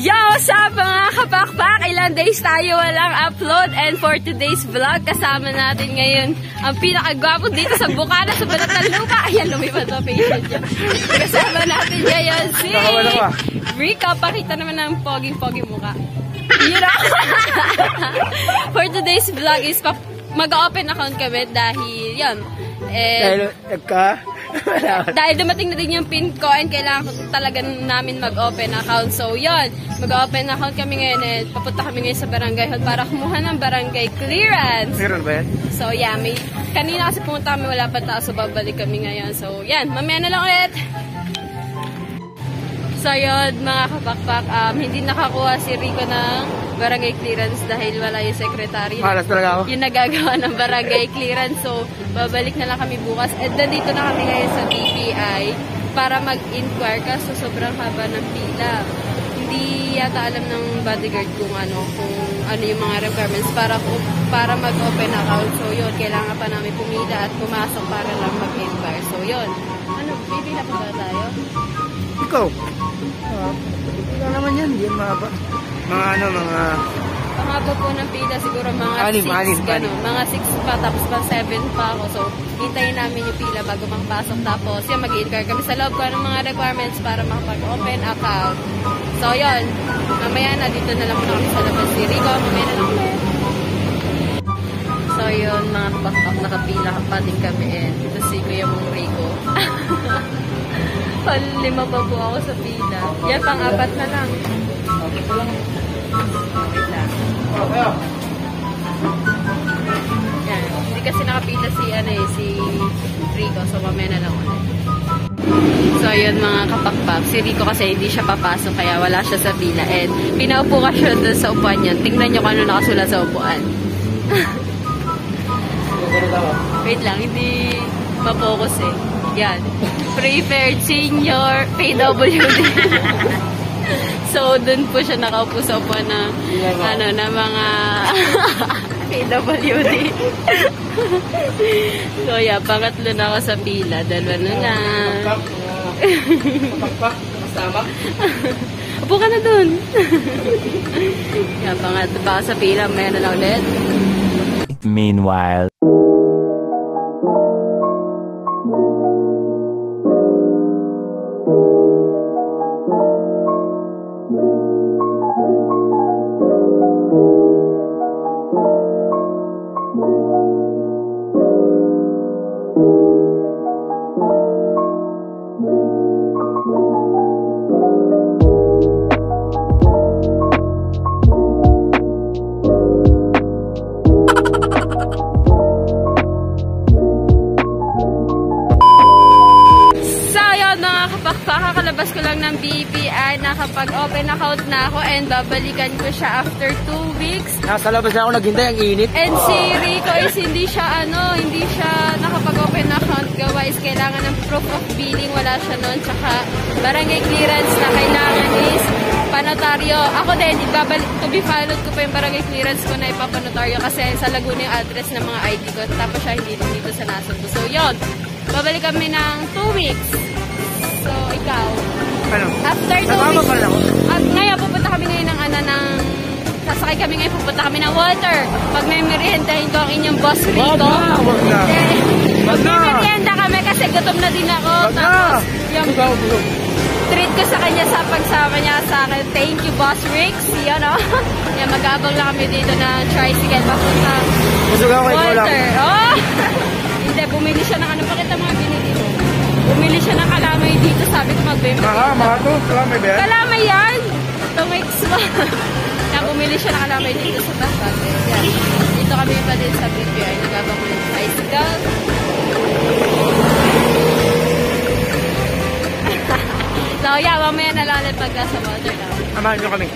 Yo! What's up mga kapakpak? Ilang days tayo walang upload and for today's vlog, kasama natin ngayon ang pinakagwapo dito sa Bukana sa Balat ng Lupa. Ayan, lumipad na patient niya. Kasama natin ngayon si Rico. Pakita naman ng pogi-pogi mukha. You know? For today's vlog is mag-open account kami dahil yan. Dahil dumating na din yung pin ko and kailangan ko talaga namin mag-open account. So yun, mag-open account kami ngayon and papunta kami ngayon sa barangay hall para kumuha ng barangay clearance. Meron ba yan? So yeah, kanina kasi pumunta kami, wala pa taas, so babalik kami ngayon. So yan, mamaya na lang ulit. So yun mga kapakpak, hindi nakakuha si Rico ng barangay clearance dahil wala yung secretary. Malas talaga ako. Yung nagagawa ng barangay clearance. So babalik na lang kami bukas. And nandito na kami ngayon sa BPI para mag-inquire kasi sobrang haba ng pila. Hindi yata alam ng bodyguard kung ano yung mga requirements para mag-open account. So yun, kailangan pa namin pumila at pumasok para lang mag-inquire. So yun, pipila pa ba tayo? Ikaw? Wala naman yan, hindi yan mahaba. Pangaba po ng pila, siguro mga 6, gano'n. Mga 6 pa, tapos pa 7 pa ako. So, hintayin namin yung pila bago makapasok. Tapos, yan, mag-i-inquire kami sa loob ko ng mga requirements para makapag-open account. So, yun. Mamaya na, dito na lang muna kami sa labas si Rico. Mamaya na lang ulit. So, yun, mga kapakpak, nakapila pa din kami. And ito si Kuya mong Rico. 5 pa po ako sa pila. Yan, pang-4 na lang. Okay po lang. Wait lang. Yan. Hindi kasi nakapila si Rico. So, mamaya na lang ulit. So, yun mga kapakpak. Si Rico kasi hindi siya papasok kaya wala siya sa pila. And pinaupo ka siya doon sa upuan niya. Tingnan nyo kung ano nakasulat sa upuan. Wait lang. Hindi ma-focus eh. Yan. Preferred Senior PWD. So, dun po siya nakaupo sa upuan na, na mga PWD. So, yeah, pangatlo na ako sa pila. 2 na lang. Upo ka na dun. Yeah, pangatlo pa ako sa pila. May na lang ulit. Meanwhile. Kakalabas ko lang ng BPI, nakapag-open account na ako and babalikan ko siya after 2 weeks. Nasa labas na ako naghintay, ang init. And si Rico is hindi siya nakapag-open account. Gawa is kailangan ng proof of billing, wala siya nun. Tsaka barangay clearance na kailangan is panotaryo. Ako din, to be followed ko pa yung barangay clearance ko na ipapanotaryo kasi sa Laguna yung address ng mga ID ko. Tapos siya hindi dito sa Nasugbu. So yun, babalik kami ng 2 weeks. So, ikaw. Ano? After 2 weeks. Ngayon, pupunta kami ngayon sasakay kami ngayon, pupunta kami ng water. Pag may merihendahin ko ang inyong boss Rico. Wag na. Mag-merienda kami kasi gutom na din ako. Tapos, yung treat ko sa kanya sa pagsama niya sa akin. Thank you, Boss Rick. Yan, o. Yan, mag-aabang lang kami dito na tricycle papunta. Water. Oh! Hindi, bumili siya ng ano. Pakita mga binili mo. Bumili siya ng kalamay dito. Sabi ko magbibili. Mga to? Kalamay ba yan? Kalamay yan! Ito mix mo. Yan, bumili siya ng kalamay dito sa Basag. Yan. Dito kami pa din sa BPI. Nagabang ko yung bicycle. So, yeah, mamaya na lang ulit pag nasa water na. Amahan nyo kami.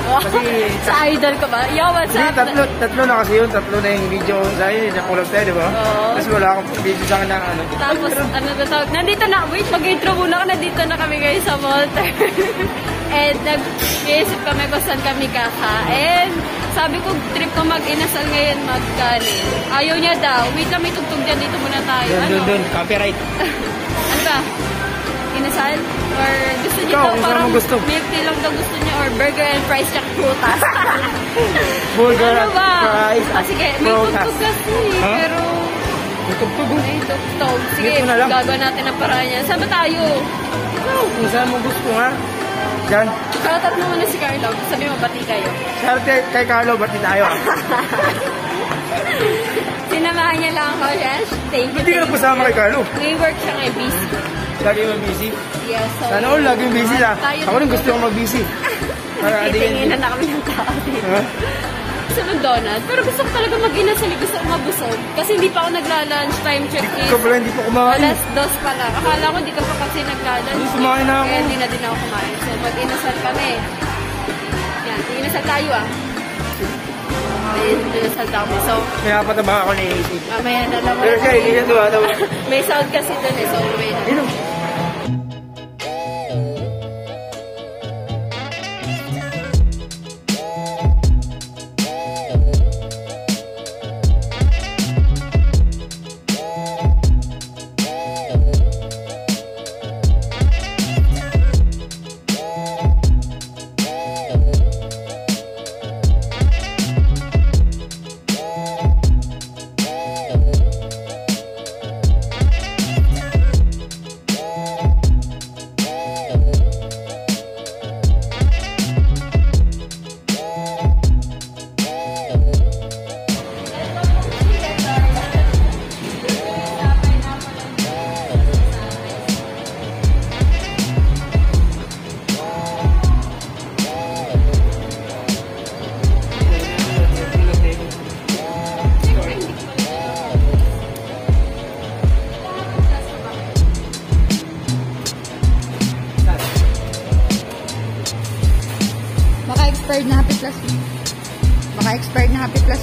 Kasi, sa idol ko ba? Yo, what's up? Tatlo na kasi yun. Tatlo na yung video sa akin. Nakulog tayo, di ba? Oo. Tapos wala akong video sa akin na ano. Tapos, ano ba tawag? Nandito na, wait, mag-intro muna ka. Nandito na kami guys sa Walter. And nag-iisip kami kung saan kami kakain. Sabi ko, trip ko mag-inasal ngayon mag-galing. Ayaw niya daw. Wait lang, may tugtog dyan. Dito muna tayo. Doon. Copyright. Ano ba? inasal? Or gusto niyo Ikaw, daw kung saan parang mo gusto? milk tea lang daw gusto niyo or burger and fries tsaka prutas? Burger Ano at ba? fries at Sige, may prutas. tugtog kasi Ha? pero Tugtog. may tugtog. Sige, Dito na lang. gagawa natin ang paraan niya. Saan ba tayo? Kung saan mo gusto ha? Diyan. Shoutout mo muna si Carlo. Sabi mo, bati kayo. Shout kay Carlo, bati tayo ha? Sinamahan niya lang ako, Josh. Thank you. Hindi ka nagpasama kay Carlo. May work siya ngay busy. Lagi mo busy. Yes, so... Sana all laging busy ha? Tayo Ako rin gusto kong mag-busy. Para Titinginan na kami ng tao dito. Ha? Sa McDonald's. Pero gusto ko talaga mag-inasal. Gusto ko mabusog. Kasi hindi pa ako nagla-lunch time check in. Ikaw pala hindi pa kumain. Alas 2 pa lang. Akala ko hindi ka pa kasi nagla-lunch. Hindi, kumain na ako. Kaya hindi na din ako kumain. So mag-inasal kami. Yan. Inasal tayo ah. Inasal tayo. So Kaya pataba ako ni AC. mamaya na naman. Pero siya, hindi yan tuwa. May sound kasi dun eh. So mamaya na. Inom. Baka expired na Happy Plus. Baka expired na Happy Plus.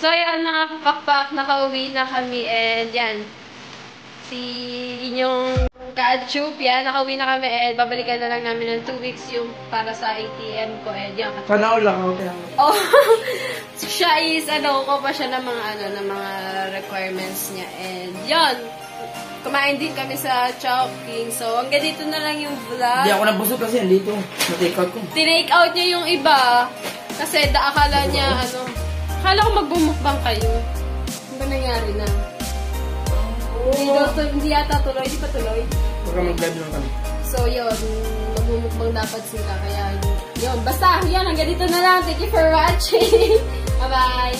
So, yan, nakapakpak, nakauwi na kami, and yan. Si inyong ka-chup, yan, nakauwi na kami, and babalikan na lang namin ng 2 weeks yung para sa ATM ko, and yan. Panahon lang ako. Oh, siya is, ko pa siya ng mga, ng mga requirements niya, and yan. Kumain din kami sa Chowking. So, hanggang dito na lang yung vlog. Hindi ako nabusog kasi andito. Na-take out ko. Tinake out niya yung iba. Kasi akala niya, akala ko magbumukbang kayo. Ano ba nangyari na? Hindi yata tuloy. Hindi pa tuloy. Baka mag-live lang kami. So, yun. Magbumukbang dapat sila. Kaya, yun. Basta, yun. Hanggang dito na lang. Thank you for watching. Bye-bye.